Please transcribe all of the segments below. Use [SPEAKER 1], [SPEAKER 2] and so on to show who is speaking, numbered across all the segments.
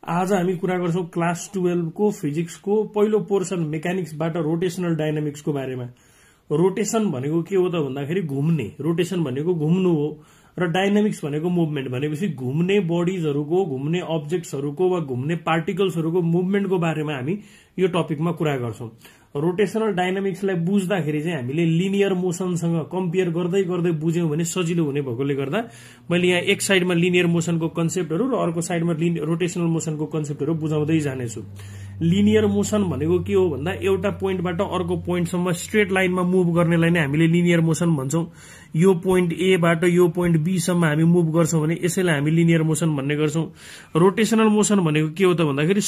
[SPEAKER 1] आज हामी कुरा गर्छौं क्लास 12 को फिजिक्सको पहिलो पोर्सन मेकानिक्सबाट रोटेशनल डायनामिक्सको बारेमा। रोटेशन भनेको के हो त भन्दाखेरि घुम्ने, रोटेशन भनेको घुम्नु हो र डायनामिक्स भनेको मुभमेन्ट भनेपछि घुम्ने बडीजहरुको, घुम्ने अब्जेक्ट्सहरुको वा घुम्ने पार्टिकल्सहरुको मुभमेन्टको बारेमा हामी यो टपिकमा कुरा गर्छौं। रोटेशनल डायनामिक्सलाई बुझ्दाखेरि चाहिँ हामीले लिनियर मोसनसँग कम्पेयर गर्दै गर्दै बुझ्यौं भने सजिलो हुने भएकोले गर्दा मैले यहाँ एक साइडमा लिनियर मोसनको कन्सेप्टहरु र अर्को साइडमा रोटेशनल मोसनको कन्सेप्टहरु बुझाउँदै जानेछु। लिनियर मोसन भनेको के हो भन्दा एउटा पोइन्टबाट अर्को पोइन्टसम्म स्ट्रेट लाइनमा मुभ गर्नेलाई नै हामीले लिनियर मोसन भन्छौं। यो पोइन्ट ए बाट यो पोइन्ट बी सम्म हामी मुभ गर्छौं भने यसैलाई हामी लिनियर मोसन भन्ने गर्छौं। रोटेशनल मोसन भनेको के हो त भन्दाखेरि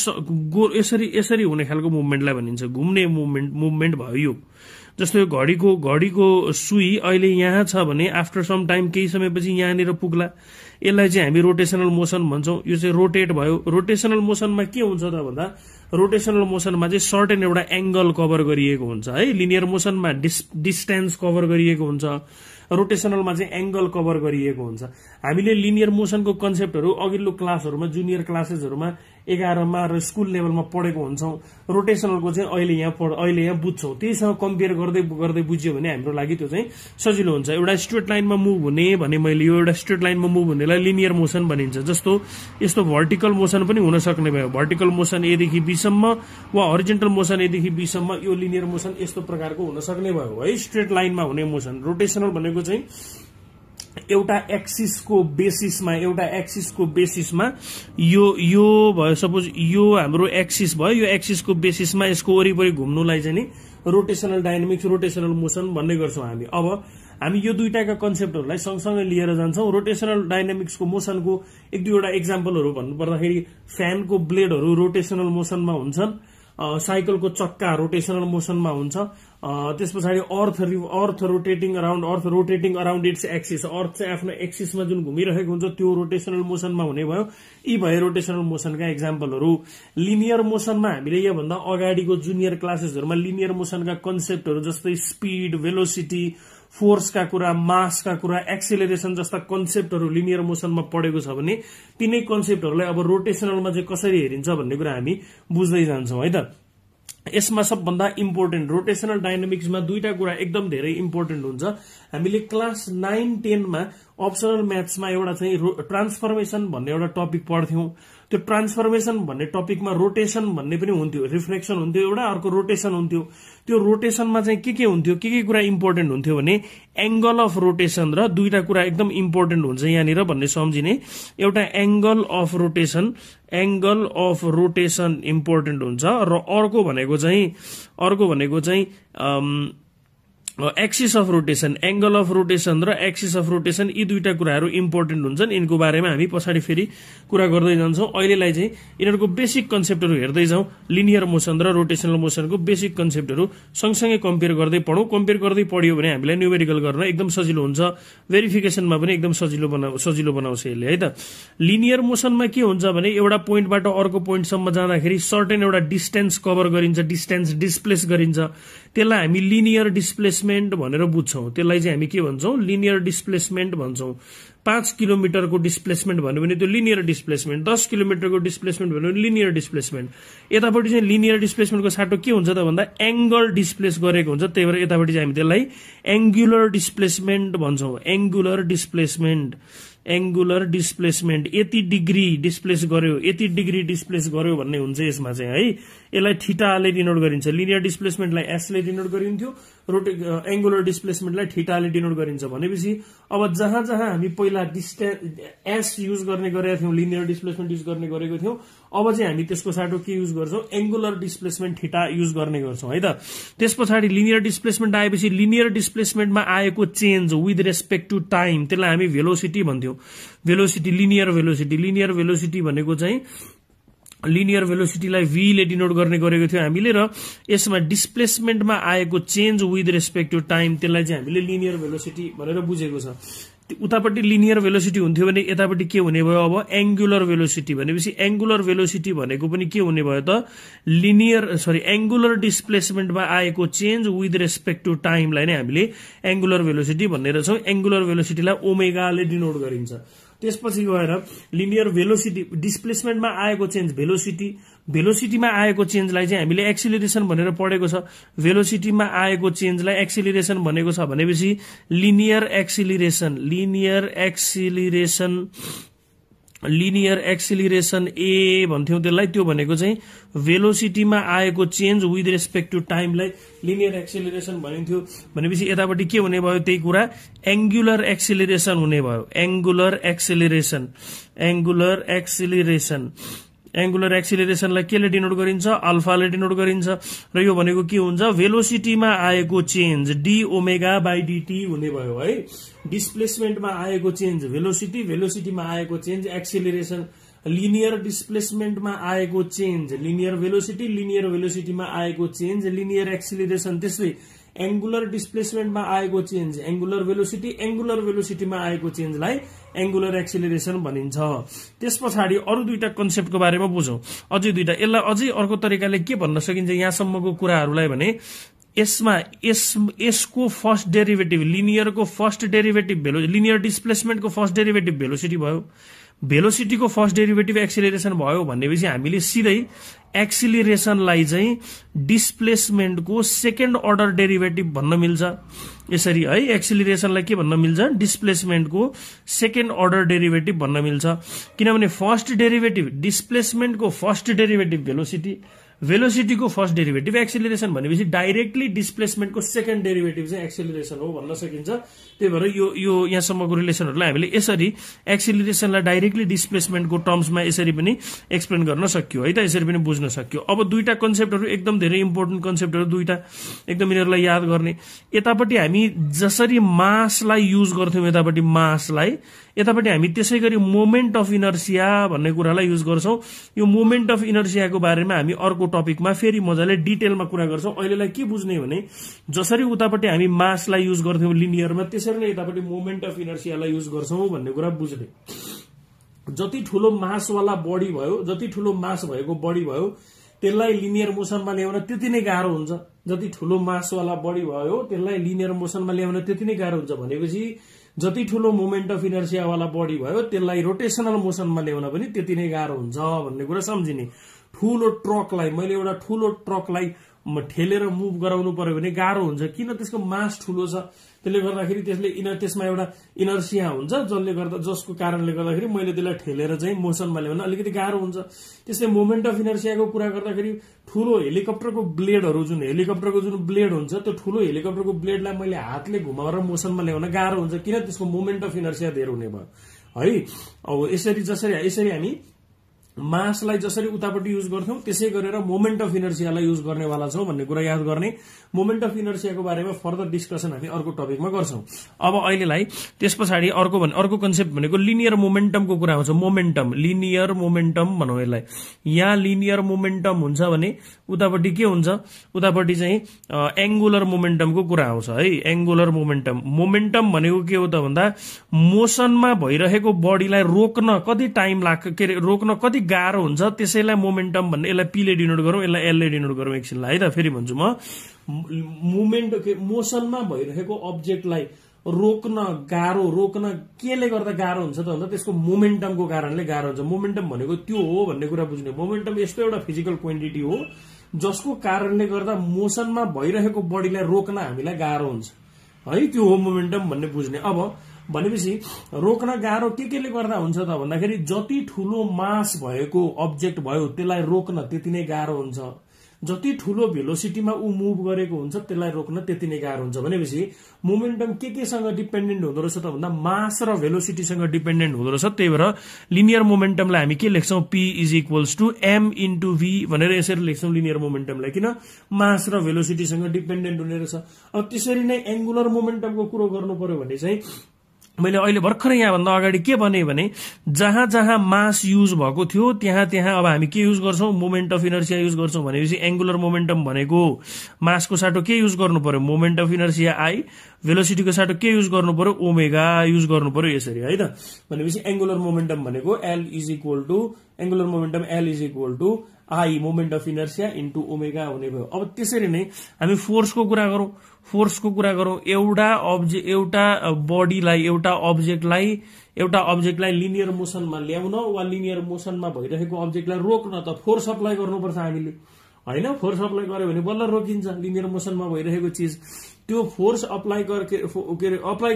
[SPEAKER 1] यसरी यसरी हुने खालको मुभमेन्टलाई भनिन्छ, घुम्ने मुभमेन्ट भयो यो। जस्तो यो घडीको सुई अहिले यहाँ छ भने आफ्टर सम टाइम केही समयपछि यहाँनिर पुग्ला, यसलाई चाहिँ हामी रोटेशनल मोसन भन्छौं। यो चाहिँ रोटेट भयो। रोटेशनल मोसनमा के हुन्छ त भन्दा रोटेशनल मोसनमा चाहिँ सर्टेन एउटा एंगल कभर गरिएको हुन्छ है। लिनियर मोसनमा डिस्टेन्स कभर गरिएको हुन्छ, रोटेशनलमा चाहिँ एंगल कभर गरिएको हुन्छ। हामीले लिनियर मोसनको कन्सेप्टहरु अघिल्लो क्लासहरुमा, जुनियर क्लासेसहरुमा 11 मा र स्कुल लेभलमा पढेको हुन्छौं। रोटेशनलको चाहिँ अहिले यहाँ बुझ्छौं। त्यससँग कम्पेयर गर्दै गर्दै बुझ्यो भने हाम्रो लागि त्यो चाहिँ सजिलो हुन्छ। एउटा स्ट्रेट लाइनमा मुभ हुने भने मैले यो एउटा स्ट्रेट लाइनमा मुभ हुनेलाई लिनियर मोसन भनिन्छ। जस्तो यस्तो भर्टिकल मोसन पनि हुन सक्ने भयो। भर्टिकल मोसन ए देखि बी सम्म वा हरिजन्टल मोसन ए देखि बी सम्म, यो लिनियर मोसन यस्तो प्रकारको हुन सक्ने भयो है, स्ट्रेट लाइनमा हुने मोसन। रोटेशनल भनेको चाहिँ एउटा एक्सिसको बेसिसमा यो भयो। सपोज यो हाम्रो एक्सिस भयो, यो एक्सिसको बेसिसमा यसको वरिपरि घुम्नुलाई चाहिँ नि रोटेशनल डायनामिक्स, रोटेशनल मोसन भन्ने गर्छौं हामी। अब हामी यो दुईटाका कन्सेप्टहरुलाई सँगसँगै लिएर जान्छौं। रोटेशनल डायनामिक्सको मोसनको एक दुईवटा एक्जाम्पलहरु भन्नु पर्दाखेरि फ्यानको ब्लेडहरु रोटेशनल मोसनमा हुन्छन्, साइकलको चक्का रोटेशनल मोसनमा हुन्छ, त्यसपछि अर्थ रोटेटिङ अराउन्ड इट्स एक्सिस, अर्थ चाहिँ आफ्नो एक्सिसमा जुन घुमिरहेको हुन्छ त्यो रोटेशनल मोसनमा हुने भयो। यी भए रोटेशनल मोसनका एक्जाम्पलहरु। लिनियर मोसनमा हामीले यो भन्दा अगाडिको जुनियर क्लासेसहरुमा लिनियर मोसनका कन्सेप्टहरु जस्तै स्पीड, भेलोसिटी, फोर्सका कुरा, मासका कुरा, एक्सेलरेसन जस्ता कन्सेप्टहरु लिनियर मोसनमा पढेको छ भने तिनै कन्सेप्टहरुलाई अब रोटेशनलमा चाहिँ कसरी हेरिन्छ भन्ने कुरा हामी बुझ्दै जान्छौं है त। यसमा सबभन्दा इम्पोर्टेन्ट रोटेशनल डायनामिक्समा दुईटा कुरा एकदम धेरै इम्पोर्टेन्ट हुन्छ। हामीले क्लास 9-10 मा अप्सनल म्याथ्समा एउटा चाहिँ ट्रान्सफर्मेसन भन्ने एउटा टपिक पढ्थ्यौं। त्यो ट्रान्सफर्मेसन भन्ने टपिकमा रोटेशन भन्ने पनि हुन्थ्यो, रिफ्लेक्सन हुन्थ्यो एउटा, अर्को रोटेशन हुन्थ्यो। त्यो रोटेशनमा चाहिँ के हुन्थ्यो, के कुरा इम्पोर्टेन्ट हुन्थ्यो भने एंगल अफ रोटेशन र दुईटा कुरा एकदम इम्पोर्टेन्ट हुन्छ यहाँनिर भन्ने सम्झिने। एउटा एंगल अफ रोटेशन इम्पोर्टेन्ट हुन्छ र अर्को भनेको चाहिँ axis of rotation, angle of rotation र एक्सिस अफ रोटेशन, यी दुईटा कुराहरू इम्पोर्टेन्ट हुन्छन्। यिनको बारेमा हामी पछाडि फेरि कुरा गर्दै जान्छौं। अहिलेलाई चाहिँ यिनीहरूको बेसिक कन्सेप्टहरु हेर्दै जाउँ। लिनियर मोसन र रोटेशनल मोसनको बेसिक कन्सेप्टहरु सँगसँगै कम्पेयर गर्दै पढौं। कम्पेयर गर्दै पढियो भने हामीलाई न्यूमेरिकल गर्न एकदम सजिलो हुन्छ, भेरिफिकेसनमा पनि एकदम सजिलो बनाउँछ यसले है त। लिनियर मोसनमा के हुन्छ भने एउटा पोइन्टबाट अर्को पोइन्टसम्म जाँदाखेरि सर्टेन एउटा डिस्टेन्स कभर गरिन्छ, डिस्टेन्स डिस्प्लेस गरिन्छ। त्यसलाई हामी लिनियर डिस्प्लेसमेन्ट भनेर बुझ्छौं। त्यसलाई चाहिँ हामी के भन्छौं, लिनियर डिस्प्लेसमेन्ट भन्छौं। 5 किलोमिटरको डिस्प्लेसमेन्ट भन्यो भने त्यो लिनियर डिस्प्लेसमेन्ट, 10 किलोमिटरको डिस्प्लेसमेन्ट भन्यो भने लिनियर डिस्प्लेसमेन्ट। यतापटि चाहिँ लिनियर डिस्प्लेसमेन्टको साटो के हुन्छ त भन्दा एंगल डिस्प्लेस गरेको हुन्छ, त्यही भएर यतापटि चाहिँ हामी त्यसलाई एंगुलर डिस्प्लेसमेन्ट भन्छौं। एंगुलर डिस्प्लेसमेन्ट यति डिग्री डिस्प्लेस गर्यो भन्ने हुन्छ यसमा चाहिँ है। यसलाई थीटाले डिनोट गरिन्छ। लिनियर डिस्प्लेसमेन्टलाई एस ले डिनोट गरिन्थ्यो, एंगुलर डिस्प्लेसमेन्टलाई थीटाले डिनोट गरिन्छ। भनेपछि अब जहाँ हामी पहिला एस युज गर्ने गरेका थियौं, लिनियर डिस्प्लेसमेन्ट युज गर्ने गरेको थियौं, अब चाहिँ हामी त्यसको साटो के युज गर्छौं, एंगुलर डिस्प्लेसमेन्ट थीटा युज गर्ने गर्छौं है त। त्यसपछि लिनियर डिस्प्लेसमेन्ट आएपछि लिनियर डिस्प्लेसमेन्टमा आएको change with respect to time, त्यसलाई हामी भेलोसिटी भन्थ्यौं। लिनियर भेलोसिटी भनेको चाहिँ लिनियर भेलोसिटीलाई v ले डिनोट गर्ने गरेको थियो हामीले, र यसमा डिस्प्लेसमेन्टमा आएको change with respect to time त्यसलाई चाहिँ हामीले लिनियर भेलोसिटी भनेर बुझेको छ। उतापट्टि लिनियर भेलोसिटी हुन्थ्यो भने यतापट्टि के हुने भयो, अब एंगुलर भेलोसिटी। भनेपछि एंगुलर भेलोसिटी भनेको पनि के हुने भयो त, एंगुलर डिस्प्लेसमेन्टमा आएको चेन्ज विथ रेस्पेक्ट टु टाइमलाई नै हामीले एंगुलर भेलोसिटी भन्ने रहेछौं। एंगुलर भेलोसिटीलाई ओमेगाले डिनोट गरिन्छ। त्यसपछि गएर लिनियर भेलोसिटी डिस्प्लेसमेन्टमा आएको चेन्ज भेलोसिटीमा आएको चेन्जलाई चाहिँ हामीले एक्सिलरेसन भनेर पढेको छ। भेलोसिटीमा आएको चेन्जलाई एक्सिलरेसन भनेको छ भनेपछि लिनियर एक्सिलरेसन ए भन्थ्यौं त्यसलाई, त्यो भनेको चाहिँ भेलोसिटीमा आएको चेन्ज विथ रेस्पेक्ट टु टाइमलाई लिनियर एक्सिलरेसन भनिन्थ्यो। भनेपछि यतापट्टि के हुने भयो त्यही कुरा एंगुलर एक्सिलरेसन हुने भयो। एंगुलर एक्सिलरेसनलाई केले डिनोट गरिन्छ? अल्फाले डिनोट गरिन्छ र यो भनेको के हुन्छ? भेलोसिटीमा आएको change d omega by dt हुने भयो है। डिस्प्लेसमेन्टमा आएको चेन्ज भेलोसिटीमा आएको चेन्ज एक्सिलरेसन, लिनियर डिस्प्लेसमेन्टमा आएको चेन्ज लिनियर भेलोसिटीमा आएको चेन्ज लिनियर एक्सिलरेसन। त्यसै एंगुलर डिस्प्लेसमेन्टमा आएको चेन्ज एंगुलर भेलोसिटीमा आएको चेन्जलाई एंगुलर एक्सिलरेसन भनिन्छ। त्यस पछाडि अरु दुईटा कन्सेप्टको बारेमा बुझौं, अझै दुईटा। यसलाई अझै अर्को तरिकाले के भन्न सकिन्छ यहाँसम्मको कुराहरूलाई भने यसको फर्स्ट डेरिभेटिभ लिनियरको फर्स्ट डेरिभेटिभ लिनियर डिस्प्लेसमेन्टको फर्स्ट डेरिभेटिभ भेलोसिटी भयो, भेलोसिटीको फर्स्ट डेरिभेटिभ एक्सिलरेसन भयो भनेपछि हामीले सिधै एक्सिलरेसनलाई चाहिँ डिस्प्लेसमेन्टको सेकेन्ड अर्डर डेरिभेटिभ भन्न मिल्छ। यसरी है एक्सिलरेसनलाई के भन्न मिल्छ? डिस्प्लेसमेन्टको सेकेन्ड अर्डर डेरिभेटिभ भन्न मिल्छ। किनभने फर्स्ट डेरिभेटिभ डिस्प्लेसमेन्टको फर्स्ट डेरिभेटिभ भेलोसिटीको फर्स्ट डेरिभेटिभ एक्सिलरेसन भनेपछि डाइरेक्टली डिस्प्लेसमेन्टको सेकेन्ड डेरिभेटिभ चाहिँ एक्सिलरेसन हो भन्न सकिन्छ। त्यही भएर यो यहाँसम्मको रिलेसनहरूलाई हामीले यसरी एक्सिलरेसनलाई डाइरेक्टली डिस्प्लेसमेन्टको टर्म्समा यसरी पनि एक्सप्लेन गर्न सक्यो है त, यसरी पनि बुझ्न सक्यो। अब दुईटा कन्सेप्टहरू एकदम धेरै इम्पोर्टेन्ट कन्सेप्टहरू दुईटा एकदम यिनीहरूलाई याद गर्ने। यतापट्टि हामी जसरी मासलाई युज गर्थ्यौं यतापट्टि हामी त्यसै गरी मोमेन्ट अफ इनर्सिया भन्ने कुरालाई युज गर्छौं। यो मोमेन्ट अफ इनर्सियाको बारेमा हामी अर्को टपिकमा फेरि मजाले डिटेलमा कुरा गर्छौं। अहिलेलाई के बुझ्ने भने जसरी उतापट्टि हामी मासलाई युज गर्थ्यौं लिनियरमा, त्यसरी नै यतापट्टि मोमेन्ट अफ इनर्सियालाई युज गर्छौं भन्ने कुरा बुझ्ने। जति ठूलो मासवाला बडी भयो, जति ठूलो मास भएको बडी भयो त्यसलाई लिनियर मोसनमा ल्याउन त्यति नै गाह्रो हुन्छ। जति ठूलो मासवाला बडी भयो त्यसलाई लिनियर मोसनमा ल्याउन त्यति नै गाह्रो हुन्छ भनेपछि जति ठूलो मोमेन्ट अफ इनर्सिया वाला बडी भयो त्यसलाई रोटेशनल मोसनमा ल्याउन पनि त्यति नै गाह्रो हुन्छ भन्ने कुरा सम्झिने। ठूलो ट्रकलाई मैले एउटा ठूलो ट्रकलाई ठेलेर मुभ गराउनु पर्यो भने गाह्रो हुन्छ। किन? त्यसको मास ठूलो छ, त्यसले गर्दाखेरि त्यसमा एउटा इनर्सिया हुन्छ जसको कारणले गर्दाखेरि मैले त्यसलाई ठेलेर चाहिँ मोसनमा ल्याउन अलिकति गाह्रो हुन्छ। त्यसले मोमेन्ट अफ इनर्सियाको कुरा गर्दाखेरि ठूलो हेलिकप्टरको जुन ब्लेड हुन्छ त्यो ठूलो हेलिकप्टरको ब्लेडलाई मैले हातले घुमाएर मोसनमा ल्याउन गाह्रो हुन्छ। किन? त्यसको मोमेन्ट अफ इनर्सिया धेरै हुने भयो है। अब यसरी हामी मासलाई जसरी उतापट्टि युज गर्थ्यौं त्यसै गरेर मोमेन्ट अफ इनर्सियालाई युज गर्नेवाला छौं भन्ने कुरा याद गर्ने। मोमेन्ट अफ इनर्सियाको बारेमा फर्दर डिस्कसन हामी अर्को टपिकमा गर्छौं। अब अहिलेलाई त्यस पछाडि अर्को कन्सेप्ट भनेको लिनियर मोमेन्टमको कुरा आउँछ। लिनियर मोमेन्टम भनौं यसलाई। यहाँ लिनियर मोमेन्टम हुन्छ भने उतापट्टि के हुन्छ? उतापट्टि चाहिँ एंगुलर मोमेन्टमको कुरा आउँछ है। एंगुलर मोमेन्टम भनेको के हो त भन्दा मोसनमा भइरहेको बडीलाई रोक्न कति टाइम लाग्छ, रोक्न कति गाह्रो हुन्छ त्यसैलाई मोमेन्टम भन्ने। यसलाई पी ले डिनोट गरौं, यसलाई एल ले डिनोट गरौं एकछिनलाई है त। फेरि भन्छु म मोसनमा भइरहेको अब्जेक्टलाई रोक्न केले गर्दा गाह्रो हुन्छ त भन्दा त्यसको मोमेन्टमको कारणले गाह्रो हुन्छ। मोमेन्टम भनेको त्यो हो भन्ने कुरा बुझ्ने। मोमेन्टम यस्तो एउटा फिजिकल क्वान्टिटी हो जसको कारणले गर्दा मोसनमा भइरहेको बडीलाई रोक्न हामीलाई गाह्रो हुन्छ है, त्यो हो मोमेन्टम भन्ने बुझ्ने। अब भनेपछि रोक्न गाह्रो केले गर्दा हुन्छ त भन्दाखेरि जति ठूलो मास भएको अब्जेक्ट भयो त्यसलाई रोक्न त्यति नै गाह्रो हुन्छ। जति ठूलो भेलोसिटीमा ऊ मुभ गरेको हुन्छ त्यसलाई रोक्न त्यति नै गाह्रो हुन्छ। भनेपछि मोमेन्टम केसँग डिपेन्डेन्ट हुँदो रहेछ त भन्दा मास र भेलोसिटीसँग डिपेन्डेन्ट हुँदो रहेछ। त्यही भएर लिनियर मोमेन्टमलाई हामी के लेख्छौं? P = m × v भनेर यसरी लेख्छौं लिनियर मोमेन्टमलाई। किन? मास र भेलोसिटीसँग डिपेन्डेन्ट हुने रहेछ। अब त्यसरी नै एंगुलर मोमेन्टमको कुरो गर्नु पर्यो भने चाहिँ मैले अहिले भर्खरै यहाँभन्दा अगाडि के भने जहाँ जहाँ मास युज भएको थियो त्यहाँ अब हामी के युज गर्छौं? मोमेन्ट अफ इनर्सिया युज गर्छौं। भनेपछि एंगुलर मोमेन्टम भनेको मासको साटो के युज गर्नु पर्यो? मोमेन्ट अफ इनर्सिया आई, भेलोसिटीको साटो के युज गर्नु पर्यो? ओमेगा युज गर्नु पर्यो यसरी है त। भनेपछि एंगुलर मोमेन्टम भनेको L = angular momentum L is equal to I moment of inertia into omega हुने भयो। अब त्यसरी नै हामी फोर्सको कुरा गरौं। एउटा बडीलाई एउटा अब्जेक्टलाई लिनियर मोसनमा ल्याउन वा लिनियर मोसनमा भइरहेको अब्जेक्टलाई रोक्न त फोर्स अप्लाई गर्नुपर्छ हामीले, हैन? फोर्स अप्लाई गर्यो भने बल्ल रोकिन्छ लिनियर मोसनमा भइरहेको चीज। त्यो फोर्स अप्लाई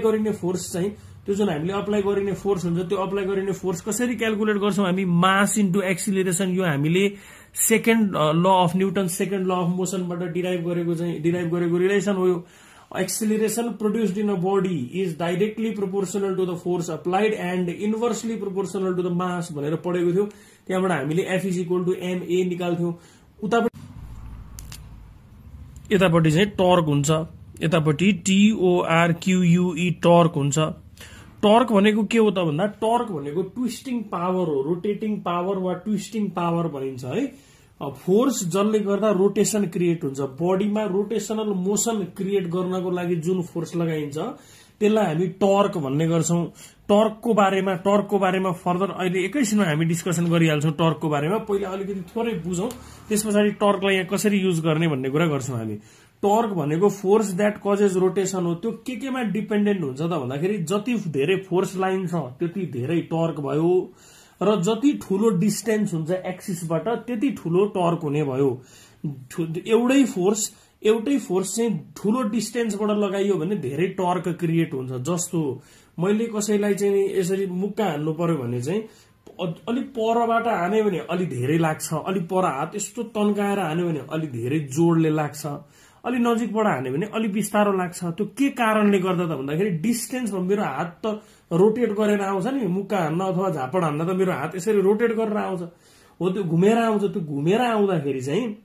[SPEAKER 1] गरिने फोर्स चाहिँ त्यो जुन हामीले अप्लाई गरिने फोर्स हुन्छ, त्यो अप्लाई गरिने फोर्स कसरी क्याल्कुलेट गर्छौं हामी? Mass into acceleration. यो हामीले second law of Newton second law of मोसनबाट डिराइभ गरेको रिलेसन हो। Acceleration produced in a body is directly proportional to the force applied and inversely proportional to the mass भनेर पढेको थियो। त्यहाँबाट हामीले F is equal to ma निकाल्थ्यौं। यतापट्टि चाहिँ टर्क हुन्छ, यतापट्टि TORQUE टर्क हुन्छ। टर्क भनेको के हो त भन्दा टर्क भनेको ट्विस्टिङ पावर हो, रोटेटिङ पावर वा ट्विस्टिङ पावर भनिन्छ है। फोर्स जसले गर्दा रोटेशन क्रिएट हुन्छ, बडीमा रोटेशनल मोशन क्रिएट गर्नको लागि जुन फोर्स लगाइन्छ त्यसलाई हामी टर्क भन्ने गर्छौं। टर्कको बारेमा फर्दर अहिले एकैछिनमा हामी डिस्कसन गरिहाल्छौं। टर्कको बारेमा पहिला अलिकति थोरै बुझौं, त्यसपछि टर्कलाई यहाँ कसरी युज गर्ने भन्ने कुरा गर्छौं हामी। टर्क भनेको फोर्स द्याट कजेज रोटेशन हो। त्यो केमा डिपेन्डेन्ट हुन्छ त भन्दाखेरि जति धेरै फोर्स लाइन छ त्यति धेरै टर्क भयो, र जति ठूलो डिस्टेन्स हुन्छ एक्सिसबाट त्यति ठूलो टर्क हुने भयो। एउटै फोर्स चाहिँ ठूलो डिस्टेन्सबाट लगाइयो भने धेरै टर्क क्रिएट हुन्छ। जस्तो मैले कसैलाई चाहिँ यसरी मुक्का हान्नु पर्यो भने चाहिँ अलिक परबाट हाने भने अलि धेरै लाग्छ, अलि पर हात यस्तो तन्काएर हान्यो भने अलि धेरै जोडले लाग्छ, अलि नजिकबाट हान्यो भने अलि बिस्तारो लाग्छ। त्यो के कारणले गर्दा त भन्दाखेरि डिस्टेन्समा मेरो हात त रोटेट गरेर आउँछ नि, मुक्का हान्न अथवा झापड हान्न त मेरो हात यसरी रोटेट गरेर आउँछ हो, त्यो घुमेर आउँछ। त्यो घुमेर आउँदाखेरि चाहिँ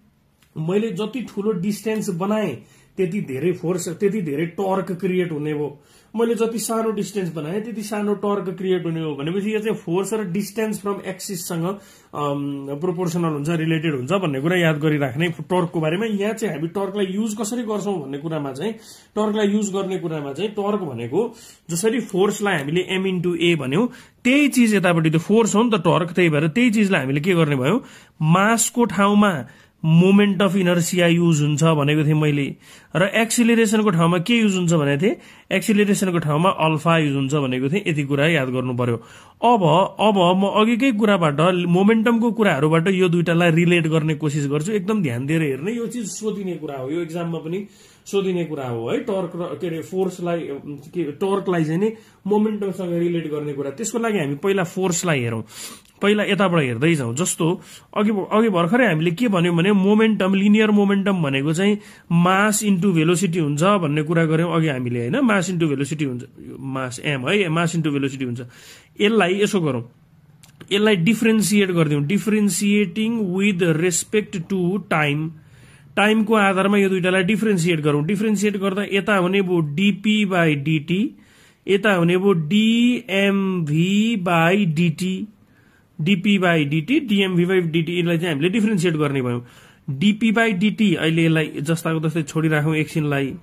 [SPEAKER 1] मैले जति ठूलो डिस्टेन्स बनाए त्यति धेरै फोर्स त्यति धेरै टर्क क्रिएट हुने भयो। मैले जति सानो डिस्टेन्स बनाए त्यति सानो टर्क क्रिएट हुने हो भनेपछि यो चाहिँ फोर्स र डिस्टेन्स फ्रम एक्सिससँग प्रोपोर्सनल हुन्छ, रिलेटेड हुन्छ भन्ने कुरा याद गरिराख्ने टर्कको बारेमा। यहाँ चाहिँ हामी टर्कलाई युज कसरी गर्छौं भन्ने कुरामा चाहिँ टर्क भनेको जसरी फोर्सलाई हामीले M इन्टु A भन्यौं त्यही चीज यतापट्टि त फोर्स हो नि त टर्क, त्यही भएर त्यही चीजलाई हामीले के गर्ने भयो, मासको ठाउँमा मोमेन्ट अफ इनर्सिया युज हुन्छ भनेको थिएँ मैले, र एक्सिलरेसनको ठाउँमा के युज हुन्छ भनेको थिएँ, एक्सिलरेसनको ठाउँमा अल्फा युज हुन्छ भनेको थिएँ। यति कुरा याद गर्नु पर्यो। अब म अघिकै कुराबाट मोमेन्टमको कुराहरूबाट यो दुईटालाई रिलेट गर्ने कोसिस गर्छु। एकदम ध्यान दिएर हेर्ने, यो चीज सोधिने कुरा हो, यो एक्जाममा पनि सोधिने कुरा हो है। टर्क र के अरे फोर्सलाई टर्कलाई चाहिँ नि मोमेन्टमसँग रिलेट गर्ने कुरा। त्यसको लागि हामी पहिला फोर्सलाई हेरौं, पहिला यताबाट हेर्दै जाउँ। जस्तो अघि भर्खरै हामीले के भन्यौं भने मोमेन्टम, लिनियर मोमेन्टम भनेको चाहिँ मास इन्टु भेलोसिटी हुन्छ भन्ने कुरा गर्यौं अघि हामीले, हैन? मास इन्टु भेलोसिटी हुन्छ, मास m है, मास इन्टु भेलोसिटी हुन्छ। यसलाई यसो गरौं, यसलाई डिफरेन्सिएट गरिदिउँ, डिफरेन्सिएटिङ विथ रेस्पेक्ट टु टाइमको आधारमा यो दुईटालाई डिफरेन्सिएट गरौं। डिफरेन्सिएट गर्दा यता हुने भयो dp/dt, यता हुने भयो dmv/dt, dp/dt, dmv/dt, यसलाई चाहिँ हामीले डिफरेन्सिएट गर्ने भयौं। dp/dt अहिले यसलाई जस्ताको तस्तै छोडिराखौं एकछिनलाई।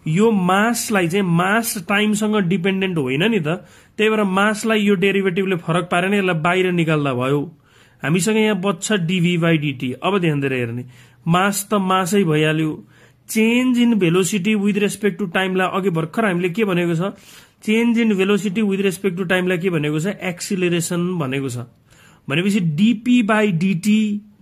[SPEAKER 1] यो मासलाई चाहिँ मास टाइमसँग डिपेन्डेन्ट होइन नि त, त्यही भएर मासलाई यो डेरिभेटिभले फरक पारेन, यसलाई बाहिर निकाल्दा भयो। हामीसँग यहाँ बच्छ dv/dt। अब ध्यान दिएर हेर्ने, मास त मासै भइहाल्यो, change in velocity with respect to टाइमलाई अघि भर्खर हामीले के भनेको छ, change in velocity with respect to टाइमलाई के भनेको छ, एक्सिलरेसन भनेको छ। भनेपछि dp/dt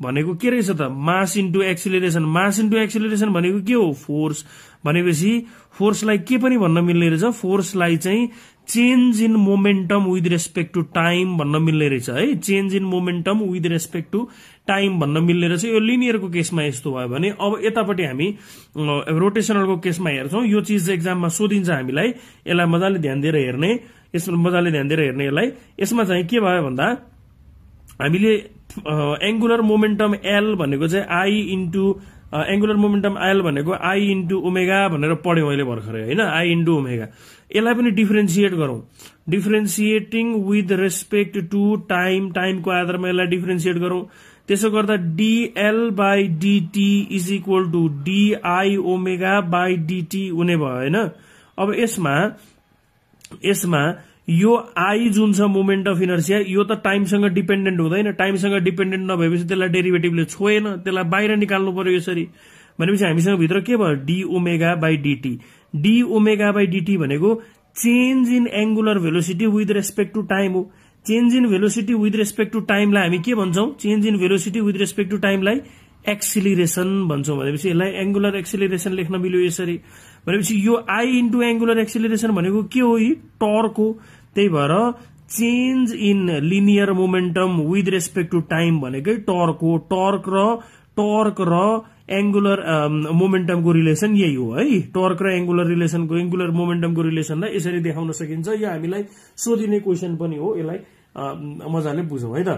[SPEAKER 1] भनेको के रहेछ त, मास इन्टु एक्सिलरेसन। मास इन्टु एक्सिलरेसन भनेको के हो, फोर्स। भनेपछि फोर्सलाई के पनि भन्न मिल्ने रहेछ, फोर्सलाई चाहिँ change in momentum with respect to time भन्न मिल्ने रहेछ है। Change in momentum with respect to time भन्न मिल्ने रहेछ। यो लिनियरको केसमा यस्तो भयो भने अब यतापट्टि हामी रोटेसनलको केसमा हेर्छौं। यो चीज एक्जाममा सोधिन्छ हामीलाई, यसलाई मजाले ध्यान दिएर हेर्ने, यसलाई। यसमा चाहिँ के भयो भन्दा हामीले एंगुलर मोमेन्टम L भनेको चाहिँ एंगुलर मोमेन्टम L भनेको I इन्टु ओमेगा भनेर पढ्यौं अहिले भर्खरै, हैन? I into omega. यसलाई पनि डिफरेन्सिएट गरौं, डिफरेन्सिएटिङ विथ रेस्पेक्ट टु टाइमको आधारमा यसलाई डिफरेन्सिएट गरौं। त्यसो गर्दा dl/dt is equal to di ओमेगा/dt हुने भयो, हैन? अब यसमा यो आई जुन छ मोमेन्ट अफ इनर्सिया यो त टाइमसँग डिपेन्डेन्ट हुँदैन, टाइमसँग डिपेन्डेन्ट नभएपछि त्यसलाई डेरिभेटिभले छोएन, त्यसलाई बाहिर निकाल्नु पर्यो यसरी। भनेपछि हामीसँग भित्र के भयो, d omega by dt. D omega by dt भनेको change in angular velocity with respect to time हो। Change in velocity with respect to टाइमलाई हामी के भन्छौं, change in velocity with respect to टाइमलाई एक्सिलरेसन भन्छौं। भनेपछि यसलाई एंगुलर एक्सिलरेसन लेख्न मिल्यो यसरी। भनेपछि यो आई इन्टु एंगुलर एक्सिलरेसन भनेको के हो, टर्क हो। त्यही भएर change in linear momentum with respect to time भनेकै टर्क हो। टर्क र एंगुलर मोमेन्टमको रिलेसन यही हो है। टर्क र एंगुलर मोमेन्टमको रिलेसनलाई यसरी देखाउन सकिन्छ। यो हामीलाई सोधिने क्वेशन पनि हो, यसलाई मजाले बुझौं है त।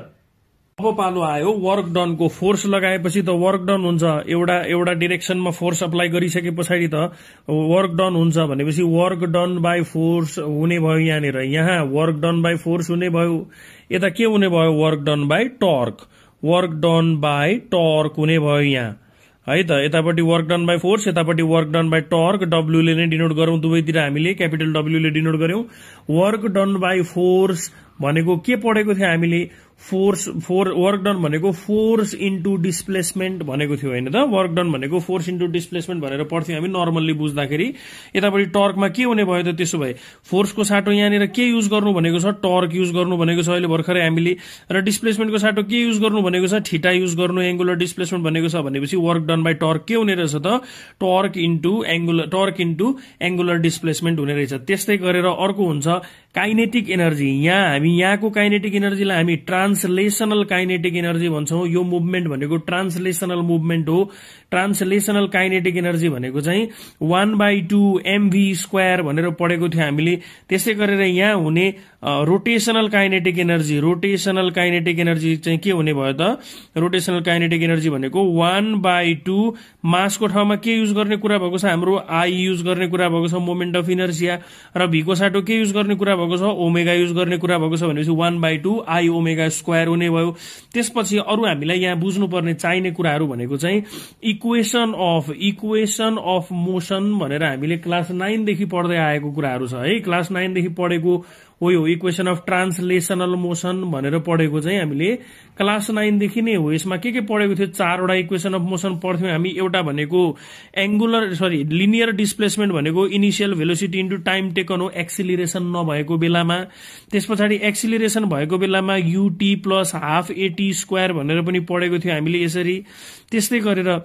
[SPEAKER 1] अब पालो आयो वर्क डन को। फोर्स लगाएपछि त वर्क डन हुन्छ, एउटा डिरेक्सनमा फोर्स अप्लाई गरिसके पछाडि त वर्क डन हुन्छ। भनेपछि वर्क डन बाई फोर्स हुने भयो यहाँनिर, यहाँ वर्क डन बाई फोर्स हुने भयो। यता के हुने भयो, work done by torque, work done by torque हुने भयो यहाँ है त। यतापट्टि वर्क डन बाई फोर्स, यतापट्टि वर्क डन बाई टर्क, डब्ल्यूले नै डिनोट गरौं, दुवैतिर हामीले क्यापिटल डब्ल्यूले डिनोट गर्यौं। वर्क डन बाई फोर्स भनेको के पढेको थियो हामीले, वर्क डन भनेको फोर्स इन्टु डिस्प्लेसमेन्ट भनेको थियो होइन त। वर्क डन भनेको फोर्स इन्टु डिस्प्लेसमेन्ट भनेर पढ्थ्यौं हामी नर्मल्ली बुझ्दाखेरि। यतापट्टि टर्कमा के हुने भयो त, त्यसो भए फोर्सको साटो यहाँनिर के युज गर्नु भनेको छ, टर्क युज गर्नु भनेको छ अहिले भर्खरै हामीले। र डिस्प्लेसमेन्टको साटो के युज गर्नु भनेको छ, थीटा युज गर्नु, एंगुलर डिस्प्लेसमेन्ट भनेको छ। भनेपछि वर्क डन बाई टर्क के हुने रहेछ त, टर्क इन्टु एंगुलर डिस्प्लेसमेन्ट हुने रहेछ। त्यस्तै गरेर अर्को हुन्छ काइनेटिक एनर्जी। यहाँ हामी यहाँको काइनेटिक एनर्जीलाई हामी ट्रान्सलेशनल काइनेटिक एनर्जी भन्छौं। यो मुभमेन्ट भनेको ट्रान्सलेशनल मुभमेन्ट हो। ट्रान्सलेशनल काइनेटिक एनर्जी भनेको चाहिँ 1/2 mv² भनेर पढेको थियो हामीले। त्यस्तै गरेर यहाँ हुने रोटेशनल काइनेटिक एनर्जी चाहिँ के हुने भयो त, रोटेशनल काइनेटिक एनर्जी भनेको 1/2 मासको ठाउँमा के युज गर्ने कुरा भएको छ, हाम्रो आई युज गर्ने कुरा भएको छ, मोमेन्ट अफ इनर्सिया। र भी को साटो के युज गर्ने कुरा भएको छ, ओमेगा युज गर्ने कुरा भएको छ। भनेपछि 1/2 आई ओमेगा स्क्वायर हुने भयो। त्यसपछि अरू हामीलाई यहाँ बुझ्नुपर्ने चाहिने कुराहरू भनेको चाहिँ इक्वेशन अफ मोशन भनेर हामीले क्लास 9 देखि पढ्दै आएको कुराहरू छ है। क्लास 9 देखि पढेको हो यो इक्वेशन अफ ट्रान्सलेशनल मोशन भनेर पढेको चाहिँ हामीले क्लास 9 देखि नै हो। यसमा के पढेको थियो, 4वटा इक्वेशन अफ मोशन पढ्थ्यौं हामी। एउटा भनेको लिनियर डिस्प्लेसमेन्ट भनेको initial velocity into time taken हो, एक्सिलरेसन नभएको बेलामा। त्यस पछाडि एक्सिलरेसन भएको बेलामा UT plus half eighty square भनेर पनि पढेको थियो हामीले यसरी। त्यस्तै गरेर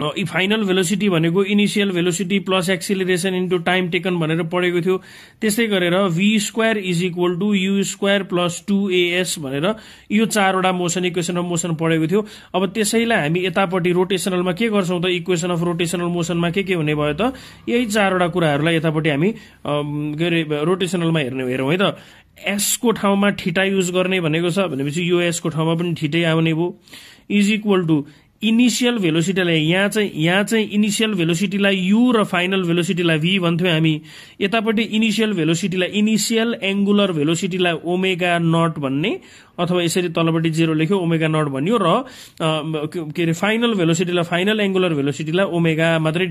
[SPEAKER 1] फाइनल भेलोसिटी भनेको initial velocity plus acceleration into time taken भनेर पढेको थियो। त्यस्तै गरेर v² is equal two u² plus 2as भनेर यो 4वटा मोशन इक्वेशन अफ मोशन पढेको थियो। अब त्यसैलाई हामी यतापट्टि रोटेशनलमा के गर्छौं त, इक्वेशन अफ रोटेशनल मोशनमा के हुने भयो त, यही 4वटा कुराहरूलाई यतापट्टि हामी रोटेशनलमा हेरौं है त। s को ठाउँमा थीटा युज गर्ने भनेको छ, भनेपछि यो s को ठाउँमा पनि थीटै आउने भयो। इज इक्वल टू इनिशियल भेलोसिटीलाई यहाँ चाहिँ इनिशियल भेलोसिटीलाई u र फाइनल भेलोसिटीलाई v भन्थ्यौं हामी। यतापट्टि इनिशियल भेलोसिटीलाई, इनिशियल एंगुलर भेलोसिटीलाई ओमेगा नट भन्ने, अथवा यसरी तलपट्टि 0 लेख्यो ओमेगा नट भन्यो। र के अरे फाइनल भेलोसिटीलाई, फाइनल एंगुलर भेलोसिटीलाई ओमेगाले मात्रै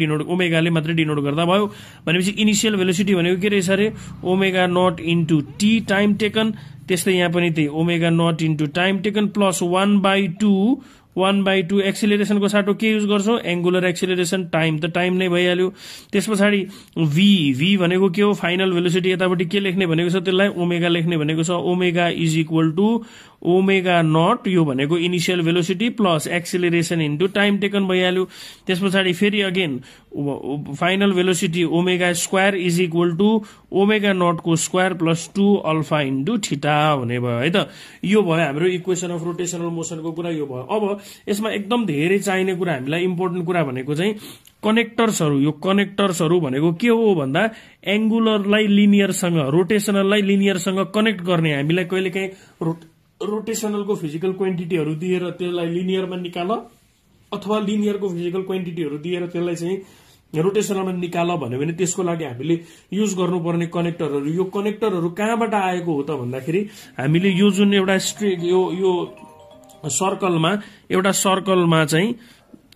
[SPEAKER 1] डिनोट गर्दा भयो। भनेपछि इनिशियल भेलोसिटी भनेको के रहेछ अरे, omega naught into t time taken. त्यस्तै यहाँ पनि त्यही omega naught into time taken plus 1/2 एक्सिलरेसनको साटो के युज गर्छौं, एंगुलर एक्सिलरेसन, टाइम त टाइम नै भइहाल्यो। त्यस पछाडि v भनेको के हो, फाइनल भेलोसिटी। यतापट्टि के लेख्ने भनेको छ, त्यसलाई ओमेगा लेख्ने भनेको छ। Omega is equal to omega nought, यो भनेको initial velocity plus acceleration into time taken भइहाल्यो। त्यस पछाडि फेरि again final velocity omega square is equal to omega nought को square plus 2 alpha into theta हुने भयो है त। यो भयो हाम्रो इक्वेशन अफ रोटेशनल मोशनको कुरा, यो भयो। अब यसमा एकदम धेरै चाहिने कुरा, हामीलाई इम्पोर्टेन्ट कुरा भनेको चाहिँ कनेक्टर्सहरू। यो कनेक्टर्सहरू भनेको के हो भन्दा, एंगुलरलाई लिनियरसँग, रोटेशनललाई लिनियरसँग कनेक्ट गर्ने। हामीलाई कहिलेकाहीँ रोटेशनलको फिजिकल क्वान्टिटीहरू दिएर त्यसलाई लिनियरमा निकाल, अथवा लिनियरको फिजिकल क्वान्टिटीहरू दिएर त्यसलाई चाहिँ रोटेशनलमा निकाल भन्यो भने त्यसको लागि हामीले युज गर्नुपर्ने कनेक्टरहरू। यो कनेक्टरहरू कहाँबाट आएको हो त भन्दाखेरि, हामीले यो जुन एउटा सर्कलमा चाहिँ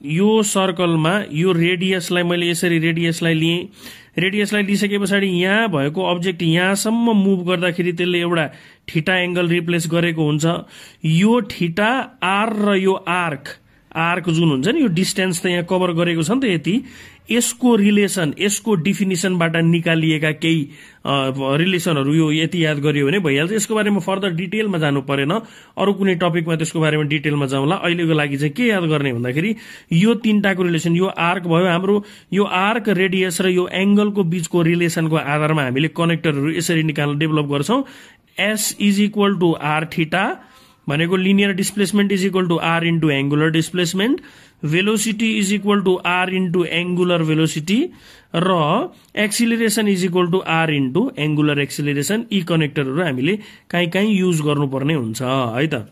[SPEAKER 1] यो सर्कलमा यो रेडियसलाई मैले यसरी रेडियसलाई लिएँ, रेडियसलाई लिइसके पछाडि यहाँ भएको अब्जेक्ट यहाँसम्म मुभ गर्दाखेरि त्यसले एउटा थीटा एंगल रिप्लेस गरेको हुन्छ। यो थीटा आर र यो आर्क जुन हुन्छ नि, यो डिस्टेन्स त यहाँ कभर गरेको छ नि त यति, यसको रिलेसन, यसको डिफिनिसनबाट निकालिएका केही रिलेसनहरू यो यति याद गरियो भने भइहाल्छ। यसको बारेमा फर्दर डिटेलमा जानु परेन, अरू कुनै टपिकमा त्यसको बारेमा डिटेलमा जाउँला। अहिलेको लागि चाहिँ के याद गर्ने भन्दाखेरि यो तीनटाको रिलेसन, यो आर्क भयो हाम्रो, यो आर्क, रेडियस र यो एंगलको बीचको रिलेसनको आधारमा हामीले कनेक्टरहरू यसरी निकाल्न डेभलप गर्छौं। S is equal to r theta भनेको linear displacement is equal to r into angular displacement, velocity is equal to r into angular velocity र acceleration is equal to r into angular acceleration. यी कनेक्टरहरू हामीले काहीँ use गर्नुपर्ने हुन्छ है त।